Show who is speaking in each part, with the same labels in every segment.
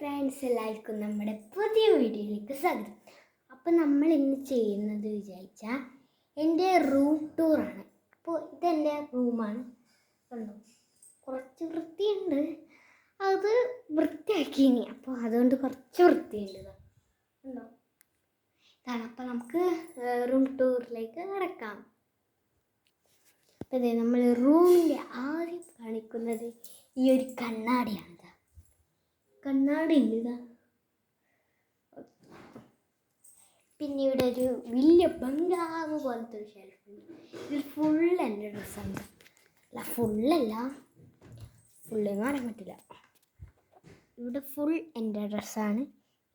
Speaker 1: Friends, എല്ലാവർക്കും നമ്മുടെ പുതിയ വീഡിയോയിലേക്ക് സ്വാഗതം. അപ്പോൾ നമ്മൾ ഇന്ന് ചെയ്യുന്നത് വിചാരിച്ചാൽ എൻ്റെ റൂം ടൂറാണ്. അപ്പോൾ ഇതെൻ്റെ റൂമാണ്. കണ്ടോ, കുറച്ച് വൃത്തിയുണ്ട്, അത് വൃത്തിയാക്കിയിനി. അപ്പോൾ അതുകൊണ്ട് കുറച്ച് വൃത്തിയുണ്ട്. കണ്ടോ, ഇതാണ്. അപ്പോൾ നമുക്ക് റൂം ടൂറിലേക്ക് കിടക്കാം. അപ്പോൾ ഇതേ നമ്മൾ റൂമിൻ്റെ ആദ്യം കാണിക്കുന്നത് ഈ ഒരു കണ്ണാടിയാണ്. കണ്ണാടി ഉണ്ട്. പിന്നെ ഇവിടെ ഒരു വലിയ ബംഗ്ലാവ് പോലത്തെ ഒരു ഷെൽഫുണ്ട്. ഇത് ഫുൾ എൻ്റെ ഡ്രസ്സാണ്. അല്ല, ഫുള്ളെന്ന് പറയാൻ പറ്റില്ല. ഇവിടെ ഫുൾ എൻ്റെ ഡ്രസ്സാണ്.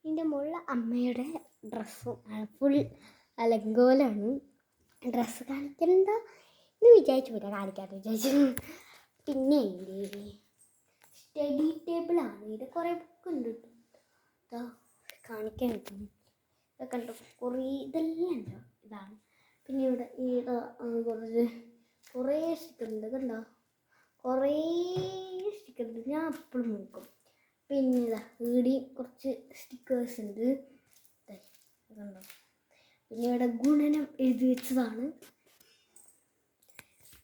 Speaker 1: ഇതിൻ്റെ മുകളിൽ അമ്മയുടെ ഡ്രസ്സും ഫുൾ അലങ്കോലാണ്. ഡ്രസ്സ് കാണിക്കണ്ട എന്ന് വിചാരിച്ചു പോരാ, കാണിക്കാത്ത വിചാരിച്ചു. പിന്നെ സ്റ്റഡി ടേബിളാണ്. ഇത് കുറേ ബുക്ക് ഉണ്ട് കേട്ടോ, കാണിക്കാൻ കിട്ടും. ഇതൊക്കെ കണ്ടോ, കുറേ ഇതെല്ലാം ഉണ്ടോ. ഇതാണ്. പിന്നെ ഇവിടെ കുറേ സ്റ്റിക്കറുണ്ട്. കണ്ടോ, കുറേ സ്റ്റിക്കറുണ്ട്. ഞാൻ എപ്പോഴും നോക്കും. പിന്നെ ഇവിടെയും കുറച്ച് സ്റ്റിക്കേഴ്സ് ഉണ്ട്. കണ്ടോ, പിന്നെ ഇവിടെ ഗുണനം എഴുതി വെച്ചതാണ്.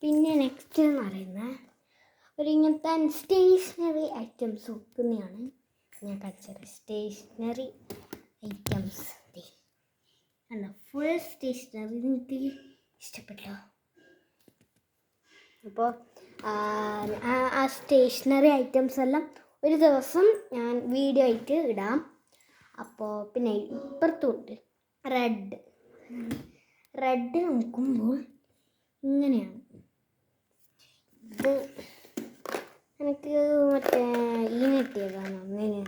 Speaker 1: പിന്നെ നെക്സ്റ്റ് എന്ന് പറയുന്നത് ഒരു ഇങ്ങനത്തെ സ്റ്റേഷനറി ഐറ്റംസ് വെക്കുന്നതാണ്. ഞാൻ കാണിച്ചത് സ്റ്റേഷനറി ഐറ്റംസ് അല്ല, ഫുൾ സ്റ്റേഷനറി. എനിക്ക് ഇഷ്ടപ്പെട്ടോ? അപ്പോൾ ആ സ്റ്റേഷനറി ഐറ്റംസ് എല്ലാം ഒരു ദിവസം ഞാൻ വീഡിയോ ആയിട്ട് ഇടാം. അപ്പോൾ പിന്നെ ഇപ്പുറത്തോട്ട് റെഡ് നോക്കുമ്പോൾ ഇങ്ങനെയാണ്. ഇത് എനിക്ക് മറ്റേ കിട്ടിയതാണ്. ഒന്നിന്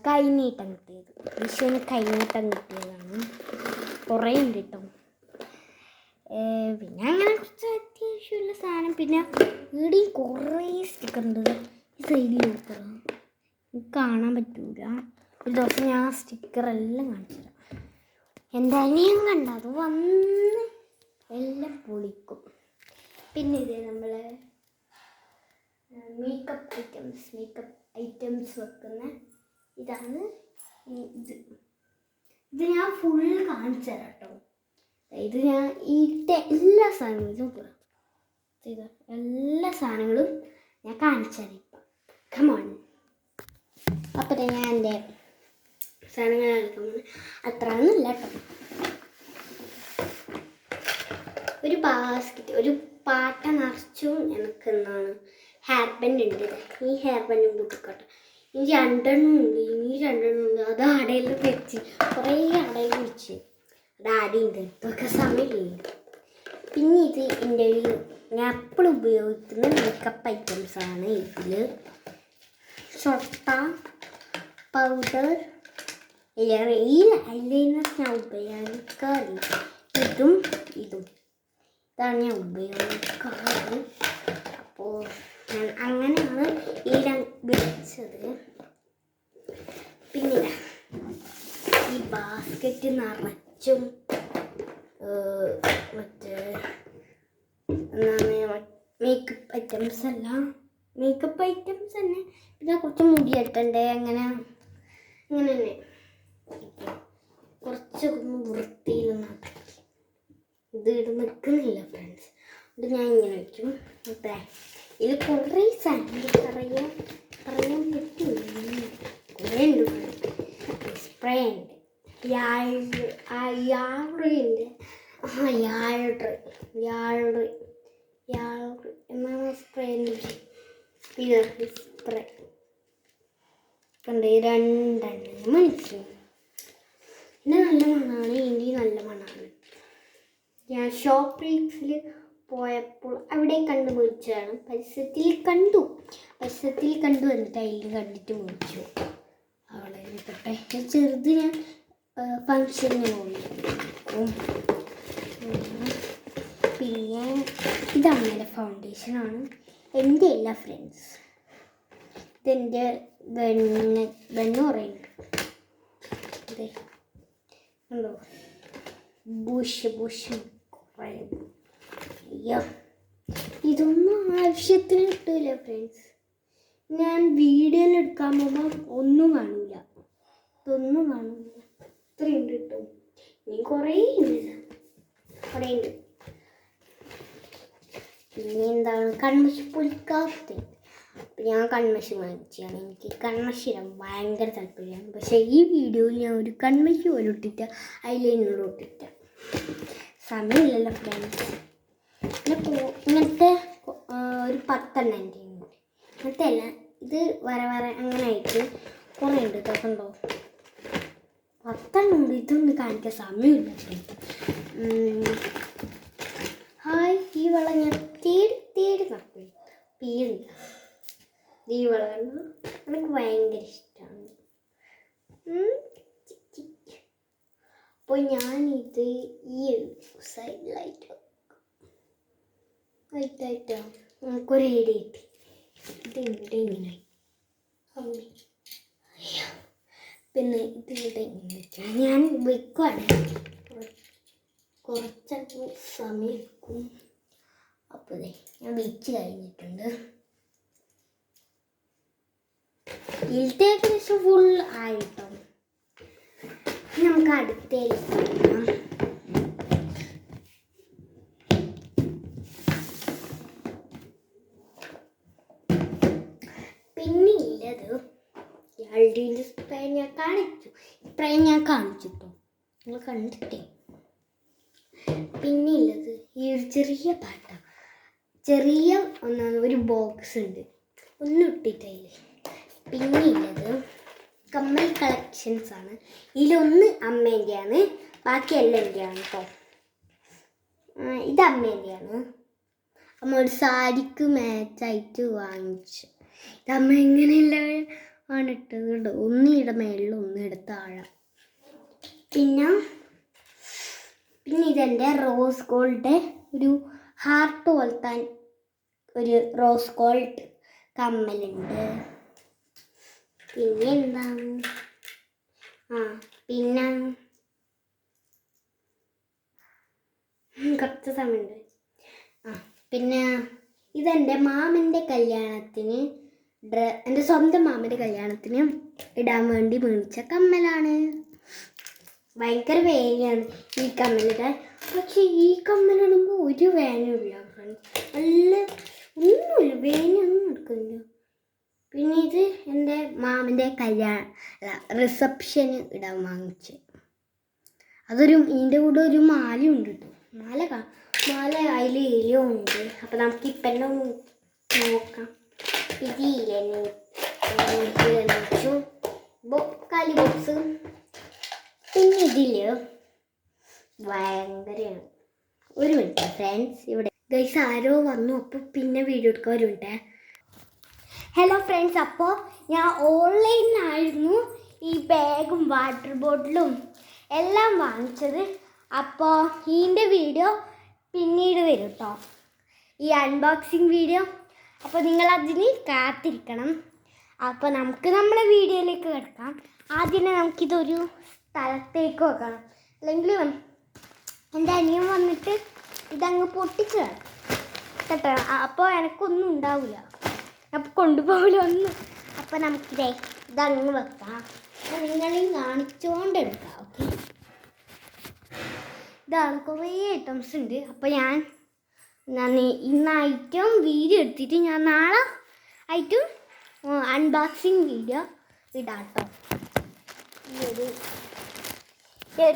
Speaker 1: കൈനീട്ടം കിട്ടിയത്, വിഷുവിന് കൈനീട്ടം കിട്ടിയതാണ്. കുറേ ഉണ്ട് കേട്ടോ. പിന്നെ അങ്ങനെ കുറച്ച് അത്യാവശ്യമുള്ള സാധനം. പിന്നെ ഇവിടെയും കുറേ സ്റ്റിക്കർ ഉണ്ട്. ഈ സൈഡിൽ നോക്കണം, കാണാൻ പറ്റൂല. ഒരു ദിവസം ഞാൻ സ്റ്റിക്കറെല്ലാം കാണിച്ചു തരാം. എൻ്റെ അനിയൻ കണ്ട അത് വന്ന് എല്ലാം പൊളിക്കും. പിന്നെ ഇത് നമ്മൾ മേക്കപ്പ് ഐറ്റംസ് വെക്കുന്ന ഇതാണ്. ഇത് ഞാൻ ഫുൾ കാണിച്ചു തരാം കേട്ടോ. ഇത് ഞാൻ ഇട്ട എല്ലാ സാധനങ്ങളും എല്ലാ സാധനങ്ങളും ഞാൻ കാണിച്ചു തരാം ഇപ്പം. കമോൺ. അപ്പം ഞാൻ എൻ്റെ സാധനങ്ങൾ കാണിക്കുമ്പോൾ അത്രയൊന്നുമില്ല കേട്ടോ. ഒരു ബാസ്ക്കറ്റ്, ഒരു പാട്ട നിറച്ചും എനിക്ക് എന്നാണ് ഹെയർ ബാൻഡ് ഉണ്ട്. ഈ ഹെയർ ബാൻഡും പൊട്ടിക്കോട്ടെ. ഈ രണ്ടെണ്ണം ഉണ്ട്. അത് അടയിൽ വെച്ച് കുറേ അടയിൽ വെച്ച് അത് അടയുണ്ട്. ഇതൊക്കെ സമയമില്ല. പിന്നെ ഇത് എൻ്റെ ഞാൻ എപ്പോഴും ഉപയോഗിക്കുന്ന മേക്കപ്പ് ഐറ്റംസാണ്. ഇതിൽ ചൊട്ട, പൗഡർ, ഈ ഐലൈനർ ഞാൻ ഉപയോഗിക്കാറില്ല. ഇതാണ് ഞാൻ ഉപയോഗിക്കാറ്. അപ്പോൾ ഞാൻ അങ്ങനെയാണ് ഈ വെച്ചത്. പിന്നെ ഈ ബാസ്ക്കറ്റ് നിറച്ചും മറ്റേ എന്താണ് മേക്കപ്പ് ഐറ്റംസ് തന്നെ. പിന്നെ കുറച്ച് മുടി കെട്ടണ്ടേ, അങ്ങനെ തന്നെ കുറച്ചൊന്ന് വൃത്തിയിലൊന്നും ഇത് നിൽക്കുന്നില്ല ഫ്രണ്ട്സ്. ഇത് ഞാൻ ഇങ്ങനെ വയ്ക്കും. ഇത് കുറേ സാധനങ്ങൾ പറയാൻ പറ്റില്ല. കുറേ ഉണ്ട്. സ്പ്രേ ഉണ്ട്, എന്നാണ് സ്പ്രേ സ്പ്രേ കണ്ട് രണ്ടെണ്ണം മനസ്സിലാവും. പിന്നെ നല്ല മണമാണ്. ഇനി നല്ല മണമാണ്. ഞാൻ ഷോപ്പിൽ പോയപ്പോൾ അവിടെ കണ്ട് മേടിച്ചതാണ്. പരിസരത്തിൽ കണ്ടു വന്നിട്ട് അതിൽ കണ്ടിട്ട് മേടിച്ചു. അവളെ പെട്ടെ ചെറുത് ഞാൻ ഫങ്ഷന് പോയി. പിന്നെ ഇത് അമ്മയുടെ ഫൗണ്ടേഷനാണ്. എൻ്റെ എല്ലാ ഫ്രണ്ട്സ്, ഇതെൻ്റെ ബെണ്ണ് പറയുന്നുണ്ട്. അതെ, ഉണ്ടോ, ബുഷ് കുറേ. അയ്യോ, ഇതൊന്നും ആവശ്യത്തിന് കിട്ടില്ല ഫ്രണ്ട്സ്. ഞാൻ വീഡിയോയിൽ എടുക്കാൻ പോകുമ്പോൾ ഒന്നും കാണൂല, ഇതൊന്നും കാണൂല. ഇത്രയുണ്ട് കേട്ടോ, ഇനി കുറേ ഉണ്ട്, കുറേ ഉണ്ട്. പിന്നെ എന്താണ് കൺമഷി പൊളിക്കാത്ത. അപ്പം ഞാൻ കൺമഷി വാങ്ങിച്ചാണ്. എനിക്ക് കൺമഷി ഇടാൻ ഭയങ്കര താല്പര്യമാണ്. പക്ഷേ ഈ വീഡിയോയിൽ ഞാൻ ഒരു കൺമഷി പോലും ഇട്ടിട്ട് ഐലൈനർ ഇട്ടിട്ട് സമയമില്ലല്ലോ ഫ്രണ്ട്സ്. പിന്നെ ഇങ്ങനത്തെ ഒരു 10 എൻ്റെ ഉണ്ട്. ഇങ്ങനത്തെ അല്ല, ഇത് വര അങ്ങനെ ആയിട്ട് കുറേ ഉണ്ട്. ഇതൊക്കെ ഉണ്ടോ, 10 ഉണ്ട്. ഇതൊന്നും കാണിക്കാൻ സമയമില്ല. ഹായ്, ഈ വള ഞാൻ തേടി നടക്കും, തീരില്ല. ഈ വള എനിക്ക് ഭയങ്കര ഇഷ്ടമാണ്. അപ്പോൾ ഞാനിത് ഈ സൈഡിലായിട്ട് ആയിട്ടായിട്ടോ നമുക്കൊരു ഏടി കിട്ടി. ഇതിവിടെ ഇങ്ങനെ പിന്നെ ഇതിവിടെ ഇങ്ങനെ ഞാൻ വെക്കുവാണ്. കുറച്ചൊക്കെ സമയം എടുക്കും. അപ്പോൾ ഞാൻ വെച്ച് കഴിഞ്ഞിട്ടുണ്ട്. ഇതിലത്തെ ഏകദേശം ഫുൾ ആയിട്ടോ. നമുക്ക് അടുത്തേക്ക് പോകാം. പിന്നെ ഇല്ലത് യാൾഡീൻ്റെ സ്പ്രേ ഞാൻ കാണിച്ചു. സ്പ്രേ ഞാൻ കാണിച്ചിട്ടോ, നിങ്ങൾ കണ്ടിട്ടേ. പിന്നെ ഉള്ളത് ഈ ഒരു ചെറിയ പാട്ടാണ്, ചെറിയ ഒരു ബോക്സ് ഉണ്ട്, ഒന്നും ഇട്ടിട്ടില്ലേ. പിന്നെ ഉള്ളത് കമ്മൽ കളക്ഷൻസ് ആണ്. ഇതിലൊന്ന് അമ്മേൻ്റെയാണ്, ബാക്കി എല്ലാം എൻ്റെയാണ് കേട്ടോ. ഇത് അമ്മേൻ്റെയാണ്. അമ്മ ഒരു സാരിക്ക് മാച്ചായിട്ട് വാങ്ങിച്ചു. ഇത് അമ്മ എങ്ങനെയല്ല ആണ് ഇട്ടത് കേട്ടോ. ഒന്ന് ഇട മേളിൽ, ഒന്ന് ഇട താഴെ. പിന്നെ ഇതെൻ്റെ റോസ് ഗോൾഡ് ഒരു ഹാർട്ട് പോലത്തെ ഒരു റോസ് ഗോൾഡ് കമ്മലുണ്ട്. പിന്നെ എന്താണ്, പിന്നെ കുറച്ച് സമയമുണ്ട്. പിന്നെ ഇതെൻ്റെ മാമൻ്റെ കല്യാണത്തിന്, എൻ്റെ സ്വന്തം മാമൻ്റെ കല്യാണത്തിന് ഇടാൻ വേണ്ടി മേടിച്ച കമ്മലാണ്. ഭയങ്കര വേനയാണ് ഈ കമ്മലിടാൻ. പക്ഷെ ഈ കമ്മലിടുമ്പോൾ ഒരു വേനയില്ല ഫ്രണ്ട്സ്, നല്ല ഒന്നുമില്ല, വേനയൊന്നും എടുക്കുന്നില്ല. പിന്നെ ഇത് എൻ്റെ മാമൻ്റെ റിസപ്ഷന് ഇടാൻ വാങ്ങിച്ച്. ഇതിൻ്റെ കൂടെ ഒരു മാലയുണ്ട് കേട്ടോ. മാല അതിൽ ഇലയും ഉണ്ട്. അപ്പം നമുക്ക് ഇപ്പം എല്ലാം നോക്കാം. ഇത് ഇല വെച്ചു, കാലി ബോക്സ്. പിന്നെ ഇതില് ഭയങ്കരമാണ്. ഒരു മിനിറ്റ് ഫ്രണ്ട്സ്, ഇവിടെ ഗൈസ് ആരോ വന്നു. അപ്പോൾ പിന്നെ വീഡിയോ എടുക്കാൻ വരുന്നുണ്ട്. ഹലോ ഫ്രണ്ട്സ്, അപ്പോൾ ഞാൻ ഓൺലൈനിലായിരുന്നു ഈ ബാഗും വാട്ടർ ബോട്ടിലും എല്ലാം വാങ്ങിച്ചത്. അപ്പോൾ ഇതിൻ്റെ വീഡിയോ പിന്നീട് വരും കേട്ടോ, ഈ അൺബോക്സിങ് വീഡിയോ. അപ്പോൾ നിങ്ങളതിന് കാത്തിരിക്കണം. അപ്പോൾ നമുക്ക് നമ്മുടെ വീഡിയോയിലേക്ക് കിടക്കാം. ആദ്യം നമുക്കിതൊരു സ്ഥലത്തേക്ക് വെക്കണം, അല്ലെങ്കിൽ എൻ്റെ അനിയൻ വന്നിട്ട് ഇതങ്ങ് പൊട്ടിച്ച് കേട്ടോ. അപ്പോൾ എനിക്കൊന്നും ഉണ്ടാവില്ല, അപ്പോൾ കൊണ്ടുപോകില്ല ഒന്നും. അപ്പോൾ നമുക്കിതേ ഇതങ്ങ് വെക്കാം. നിങ്ങളെയും കാണിച്ചുകൊണ്ടെടുക്കാം. ഓക്കെ, ഇതാണ് കുറേ ഐറ്റംസ് ഉണ്ട്. അപ്പോൾ ഞാൻ ഇന്ന് ഐറ്റം വീഡിയോ എടുത്തിട്ട് ഞാൻ നാളെ ഐറ്റം അൺബോക്സിങ് വീഡിയോ ഇടാം കേട്ടോ. ഈ ഒരു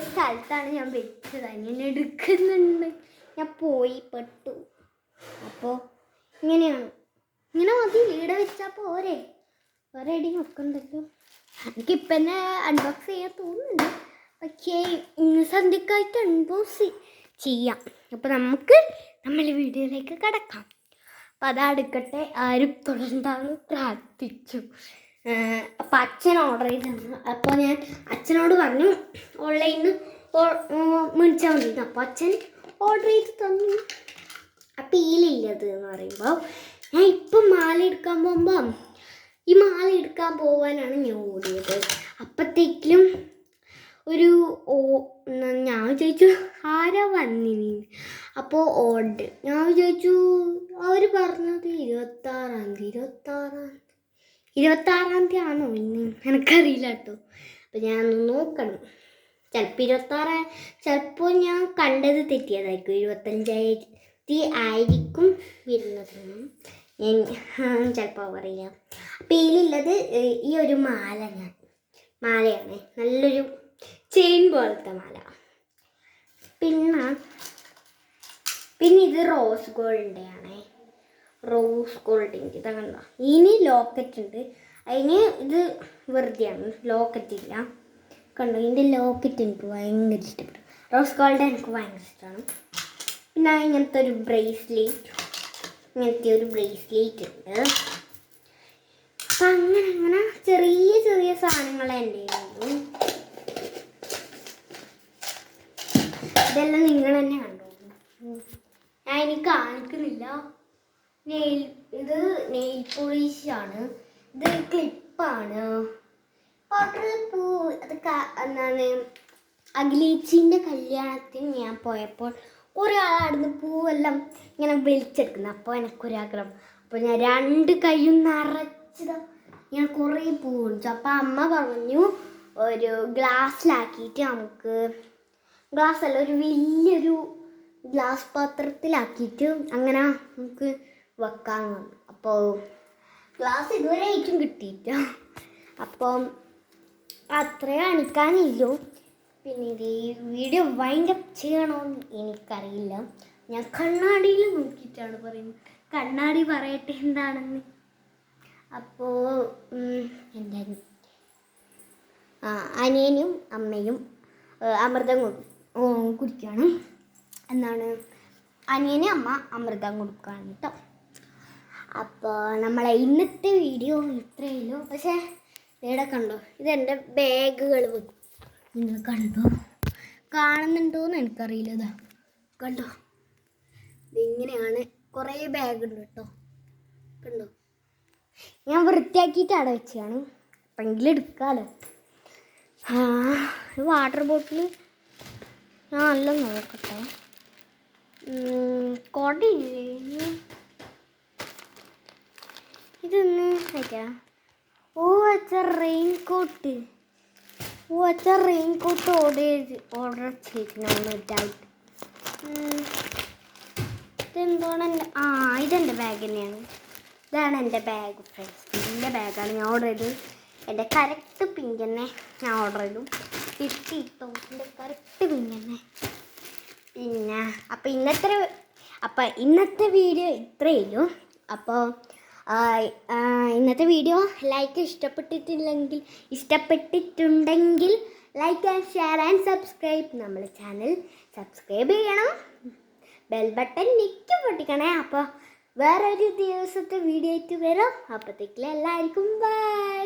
Speaker 1: സ്ഥലത്താണ് ഞാൻ വെച്ചത്. ഞാൻ എടുക്കുന്നുണ്ട്, ഞാൻ പോയി പെട്ടു. അപ്പോൾ ഇങ്ങനെയാണ്, ഇങ്ങനെ മതി. ഇവിടെ വെച്ചാൽ പോരെ, വേറെ എവിടെയും വെക്കണ്ടല്ലോ. എനിക്കിപ്പം തന്നെ അൺബോക്സ് ചെയ്യാൻ തോന്നുന്നുണ്ട്, പക്ഷേ ഇന്ന് സന്ധ്യക്കായിട്ട് അൺബോക്സ് ചെയ്യാം. അപ്പോൾ നമുക്ക് നമ്മൾ വീഡിയോയിലേക്ക് കിടക്കാം. അപ്പം അതെടുക്കട്ടെ, ആരും തുടർന്നാണ് പ്രാർത്ഥിച്ചു. അപ്പം അച്ഛൻ ഓർഡർ ചെയ്ത് തന്നു. അപ്പോൾ ഞാൻ അച്ഛനോട് പറഞ്ഞു ഓൺലൈനിൽ മേടിച്ചാൽ മതി. അപ്പോൾ അച്ഛൻ ഓർഡർ ചെയ്ത് തന്നു. അപ്പം ഈലില്ലത് എന്ന് പറയുമ്പോൾ ഞാൻ ഇപ്പം മാല എടുക്കാൻ പോകുമ്പോൾ ഈ മാല എടുക്കാൻ പോകാനാണ് ഞാൻ ഓടിയത്. അപ്പോഴത്തേക്കും ഞാൻ ചോദിച്ചു ആരാ വന്നിനി. അപ്പോൾ ഓർഡർ ഞാൻ ചോദിച്ചു, അവർ പറഞ്ഞത് 26-ാം തീയതി 26 ആണോ ഇന്ന് എനിക്കറിയില്ല കേട്ടോ. അപ്പം ഞാൻ നോക്കണം. ചിലപ്പോൾ 26, ചിലപ്പോൾ ഞാൻ കണ്ടത് തെറ്റിയതായിരിക്കും. 25 ആയിരിക്കും വരുന്നത്. ഞാൻ ചിലപ്പോൾ പറയില്ല. അപ്പം ഇതിലുള്ളത് ഈ ഒരു മാലയാണ്, നല്ലൊരു ചെയിൻ പോലത്തെ മാല. പിന്നെ ഇത് റോസ് ഗോൾഡിൻ്റെയാണേ. റോസ് ഗോൾഡിൻ്റെ ഇതാ കണ്ടോ. ഇനി ലോക്കറ്റ് ഉണ്ട്. അതിന് ഇത് വെറുതെയാണ്, ലോക്കറ്റ് ഇല്ല. കണ്ടോ, ഇതിൻ്റെ ലോക്കറ്റ് എനിക്ക് ഭയങ്കര ഇഷ്ടപ്പെട്ടു. റോസ് ഗോൾഡ് എനിക്ക് ഭയങ്കര ഇഷ്ടമാണ്. പിന്നെ ഇങ്ങനത്തെ ഒരു ബ്രേസ്ലെറ്റ് ഉണ്ട്. അപ്പം അങ്ങനെ ചെറിയ സാധനങ്ങൾ എൻ്റെ കയ്യിലുള്ളൂ. ഇതെല്ലാം നിങ്ങൾ തന്നെ കണ്ടോ. ഞാൻ ഇനി കാണിക്കുന്നില്ല. ഇത് നെയിൽ പോളിഷാണ്. ഇത് ക്ലിപ്പാണ്. പൂ അത് എന്താണ്, അഖിലേച്ചിൻ്റെ കല്യാണത്തിന് ഞാൻ പോയപ്പോൾ കുറേ ആളാടുന്ന് പൂവെല്ലാം ഇങ്ങനെ വലിച്ചെടുക്കുന്നത്. അപ്പോൾ എനിക്കൊരാഗ്രഹം. അപ്പോൾ ഞാൻ 2 കൈയും നിറച്ചത് ഞാൻ കുറേ പൂ കൊണ്ടിച്ചു. അപ്പോൾ അമ്മ പറഞ്ഞു ഒരു ഗ്ലാസ്സിലാക്കിയിട്ട് നമുക്ക്, ഗ്ലാസ്സല്ല, ഒരു വലിയൊരു ഗ്ലാസ് പാത്രത്തിലാക്കിയിട്ട് അങ്ങനെ നമുക്ക് വെക്കാൻ. അപ്പോൾ ഗ്ലാസ് ഇതുവരെ ആയിട്ടും കിട്ടിയില്ല. അപ്പം അത്രേ കാണിക്കാനില്ലു. പിന്നെ ഇത് ഈ വീഡിയോ വൈൻഡ് അപ്പ് ചെയ്യണമെന്ന് എനിക്കറിയില്ല. ഞാൻ കണ്ണാടിയിൽ നോക്കിയിട്ടാണ് പറയുന്നത്. കണ്ണാടി പറയട്ടെ എന്താണെന്ന്. അപ്പോൾ എന്തായാലും അനിയനും അമ്മയും അമൃതം കുടിക്കുകയാണ്. എന്താണ്, അനിയനും അമ്മ അമൃതം കൊടുക്കുകയാണ് കേട്ടോ. അപ്പോൾ നമ്മളെ ഇന്നത്തെ വീഡിയോ ഇത്രയുള്ളൂ. പക്ഷേ ഇവിടെ കണ്ടോ, ഇതെൻ്റെ ബാഗുകൾ വെക്കും. നിങ്ങൾ കാണുന്നുണ്ടോയെന്ന് എനിക്കറിയില്ല. ഇതാ കണ്ടോ, ഇതിങ്ങനെയാണ്. കുറേ ബാഗുണ്ട് കേട്ടോ. കണ്ടോ, ഞാൻ വൃത്തിയാക്കിയിട്ട് അവിടെ വെച്ചാണ്. അപ്പം എങ്കിലും എടുക്കാമല്ലോ. വാട്ടർ ബോട്ടിൽ ഞാൻ നല്ല നോക്കട്ടെ. കൊടയില്ലേ ഇതൊന്ന് വയ്ക്കാം. റെയിൻകോട്ട് ഓർഡർ ചെയ്തിട്ടുണ്ടായിരുന്നു ഇതായിട്ട്. ഇതെന്തോണ് ഇതെൻ്റെ ബാഗ് തന്നെയാണ്. ഇതാണ് എൻ്റെ ബാഗ് ഫ്രണ്ട്സ്. എൻ്റെ ബാഗാണ് ഞാൻ ഓർഡർ ചെയ്തത്. എൻ്റെ കറക്റ്റ് പിങ്ക് തന്നെ ഞാൻ ഓർഡർ ചെയ്തു. കിട്ടിയിട്ടോ എൻ്റെ കറക്റ്റ് പിങ്ക് തന്നെ. പിന്നെ അപ്പം ഇന്നത്തെ വീഡിയോ ഇത്രയുള്ളൂ. അപ്പോൾ ഇന്നത്തെ വീഡിയോ ഇഷ്ടപ്പെട്ടിട്ടുണ്ടെങ്കിൽ like and share and subscribe. നമ്മുടെ ചാനൽ സബ്സ്ക്രൈബ് ചെയ്യണം, ബെൽ ബട്ടൺ ഞെക്കി പൊട്ടിക്കണേ. അപ്പോൾ വേറൊരു ദിവസത്തെ വീഡിയോ ആയിട്ട് വരാം. അപ്പോഴത്തേക്കും എല്ലാവർക്കും ബൈ.